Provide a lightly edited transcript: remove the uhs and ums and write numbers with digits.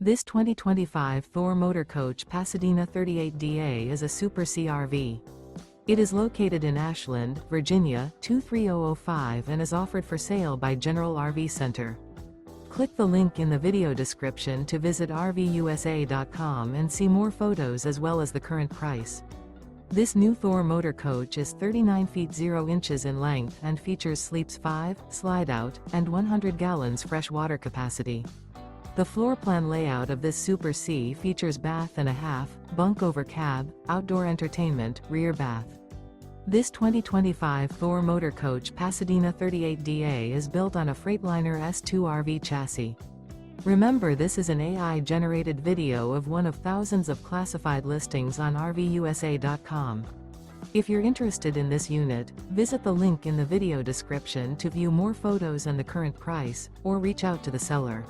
This 2025 Thor Motor Coach Pasadena 38DA is a Super CRV. It is located in Ashland, Virginia, 23005 and is offered for sale by General RV Center. Click the link in the video description to visit RVUSA.com and see more photos as well as the current price. This new Thor Motor Coach is 39 feet 0 inches in length and features sleeps 5, Slideout, and 100 gallons fresh water capacity. The floor plan layout of this Super C features bath and a half, bunk over cab, outdoor entertainment, rear bath. This 2025 Thor Motor Coach Pasadena 38DA is built on a Freightliner S2RV chassis. Remember, this is an AI-generated video of one of thousands of classified listings on RVUSA.com. If you're interested in this unit, visit the link in the video description to view more photos and the current price, or reach out to the seller.